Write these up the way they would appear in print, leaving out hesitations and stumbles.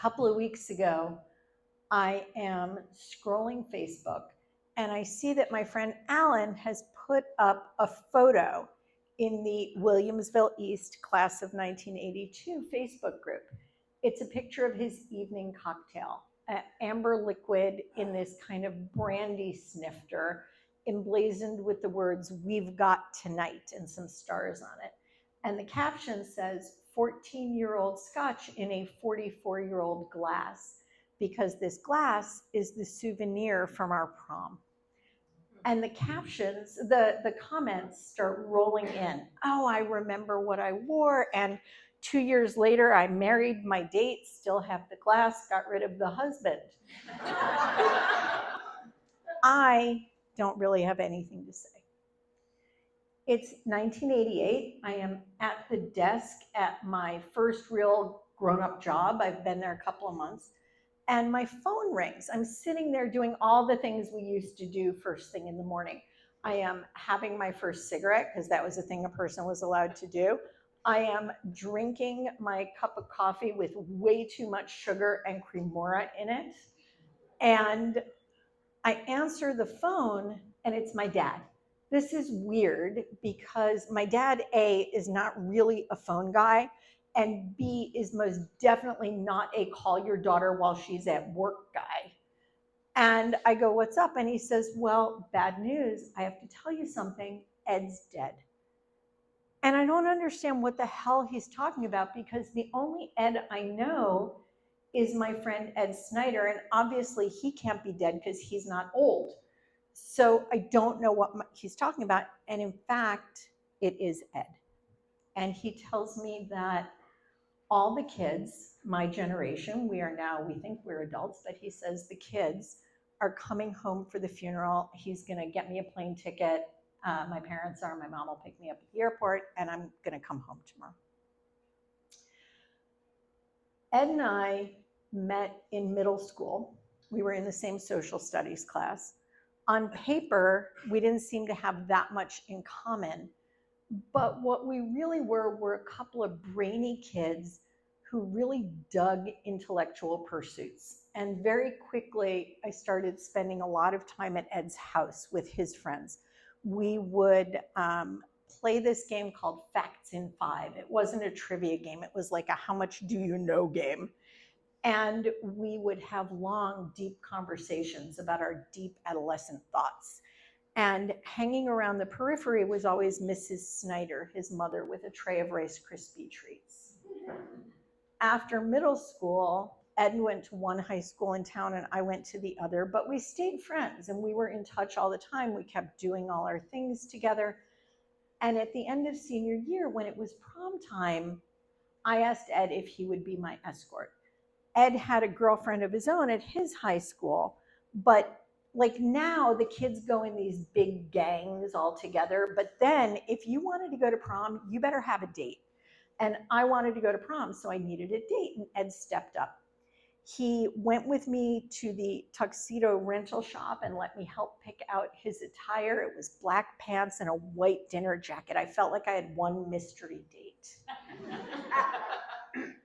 couple of weeks ago, I am scrolling Facebook and I see that my friend Alan has put up a photo in the Williamsville East class of 1982 Facebook group. It's a picture of his evening cocktail, amber liquid in this kind of brandy snifter, emblazoned with the words, "We've got tonight," and some stars on it. And the caption says, 14-year-old scotch in a 44-year-old glass, because this glass is the souvenir from our prom. And the captions, the comments start rolling in. Oh, I remember what I wore. And 2 years later, I married my date, still have the glass, got rid of the husband. I don't really have anything to say. It's 1988. I am at the desk at my first real grown-up job. I've been there a couple of months. And my phone rings. I'm sitting there doing all the things we used to do first thing in the morning. I am having my first cigarette, because that was a thing a person was allowed to do. I am drinking my cup of coffee with way too much sugar and cremora in it. And I answer the phone, and it's my dad. This is weird because my dad, A, is not really a phone guy, and B, is most definitely not a call your daughter while she's at work guy. And I go, "What's up?" And he says, "Well, bad news. I have to tell you something. Ed's dead." And I don't understand what the hell he's talking about, because the only Ed I know is my friend Ed Snyder, and obviously he can't be dead because he's not old. So I don't know what he's talking about. And in fact, it is Ed. And he tells me that all the kids, my generation, we think we're adults, but he says the kids are coming home for the funeral. He's going to get me a plane ticket. My parents are, my mom will pick me up at the airport, and I'm going to come home tomorrow. Ed and I met in middle school. We were in the same social studies class. On paper, we didn't seem to have that much in common, but what we really were a couple of brainy kids who really dug intellectual pursuits. And very quickly, I started spending a lot of time at Ed's house with his friends. We would play this game called Facts in 5. It wasn't a trivia game. It was like a how much do you know game. And we would have long, deep conversations about our deep adolescent thoughts. And hanging around the periphery was always Mrs. Snyder, his mother, with a tray of Rice Krispie treats. After middle school, Ed went to one high school in town and I went to the other, but we stayed friends and we were in touch all the time. We kept doing all our things together. And at the end of senior year, when it was prom time, I asked Ed if he would be my escort. Ed had a girlfriend of his own at his high school, but like now the kids go in these big gangs all together. But then if you wanted to go to prom, you better have a date. And I wanted to go to prom, so I needed a date, and Ed stepped up. He went with me to the tuxedo rental shop and let me help pick out his attire. It was black pants and a white dinner jacket. I felt like I had one mystery date.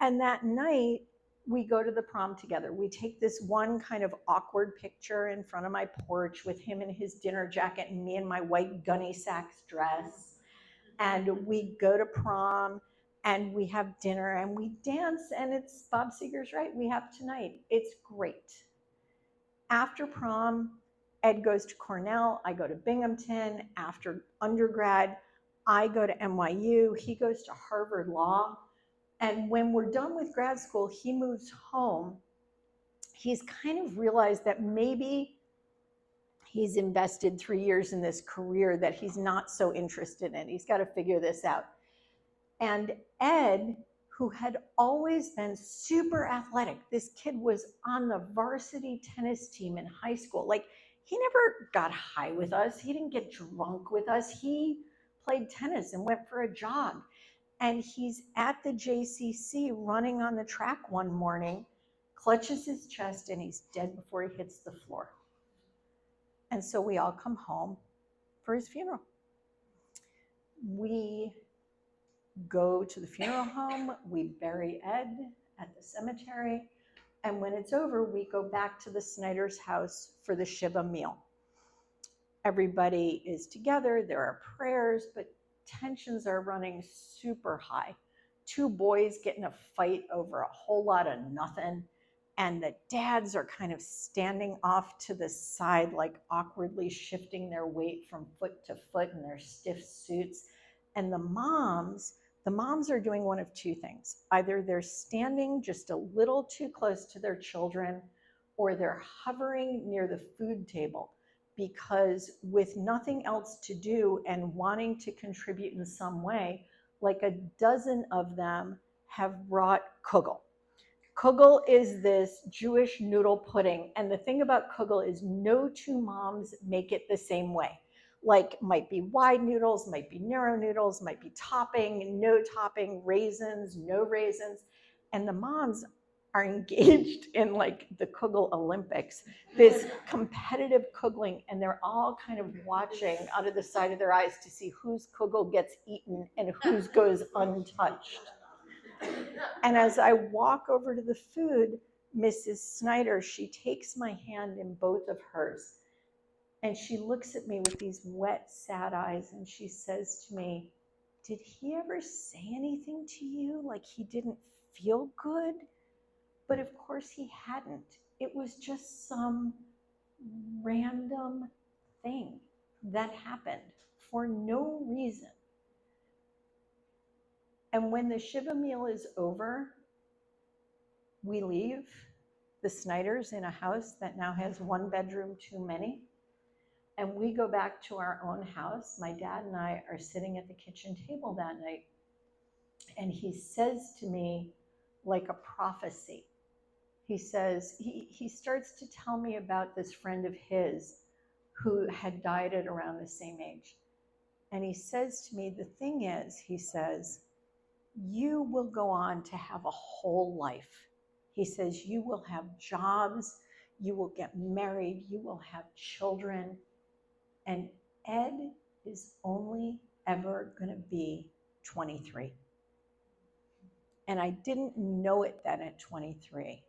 And that night, we go to the prom together. We take this one kind of awkward picture in front of my porch with him in his dinner jacket and me in my white Gunny Sacks dress. And we go to prom and we have dinner and we dance, and it's Bob Seger's right, we have tonight. It's great. After prom, Ed goes to Cornell, I go to Binghamton. After undergrad, I go to NYU, he goes to Harvard Law. And when we're done with grad school, he moves home. He's kind of realized that maybe he's invested 3 years in this career that he's not so interested in. He's got to figure this out. And Ed, who had always been super athletic, this kid was on the varsity tennis team in high school. Like, he never got high with us. He didn't get drunk with us. He played tennis and went for a jog. And he's at the JCC running on the track one morning, clutches his chest, and he's dead before he hits the floor. And so we all come home for his funeral. We go to the funeral home, we bury Ed at the cemetery. And when it's over, we go back to the Snyder's house for the Shiva meal. Everybody is together, there are prayers, but tensions are running super high. Two boys get in a fight over a whole lot of nothing, and the dads are kind of standing off to the side, like awkwardly shifting their weight from foot to foot in their stiff suits. And the moms are doing one of two things. Either they're standing just a little too close to their children, or they're hovering near the food table, because with nothing else to do and wanting to contribute in some way, like a dozen of them have brought kugel. Kugel is this Jewish noodle pudding. And the thing about kugel is no two moms make it the same way. Like, might be wide noodles, might be narrow noodles, might be topping, no topping, raisins, no raisins. And the moms are engaged in like the kugel Olympics, this competitive kugling, and they're all kind of watching out of the side of their eyes to see whose kugel gets eaten and whose goes untouched. And as I walk over to the food, Mrs. Snyder, she takes my hand in both of hers, and she looks at me with these wet, sad eyes, and she says to me, "Did he ever say anything to you, like he didn't feel good?" But of course he hadn't. It was just some random thing that happened for no reason. And when the Shiva meal is over, we leave the Snyders in a house that now has one bedroom too many. And we go back to our own house. My dad and I are sitting at the kitchen table that night. And he says to me, like a prophecy, he says, he starts to tell me about this friend of his who had died at around the same age. And he says to me, the thing is, he says, you will go on to have a whole life. He says, you will have jobs, you will get married, you will have children, and Ed is only ever going to be 23. And I didn't know it then at 23.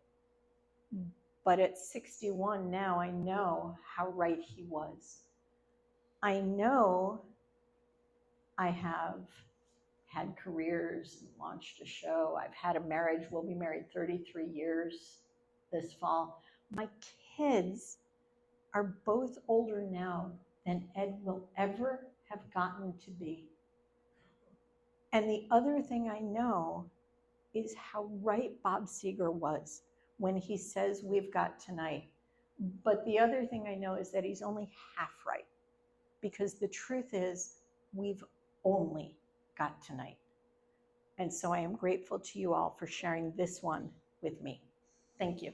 But at 61 now, I know how right he was. I know I have had careers, launched a show. I've had a marriage. We'll be married 33 years this fall. My kids are both older now than Ed will ever have gotten to be. And the other thing I know is how right Bob Seger was when he says we've got tonight. But the other thing I know is that he's only half right, because the truth is we've only got tonight. And so I am grateful to you all for sharing this one with me. Thank you.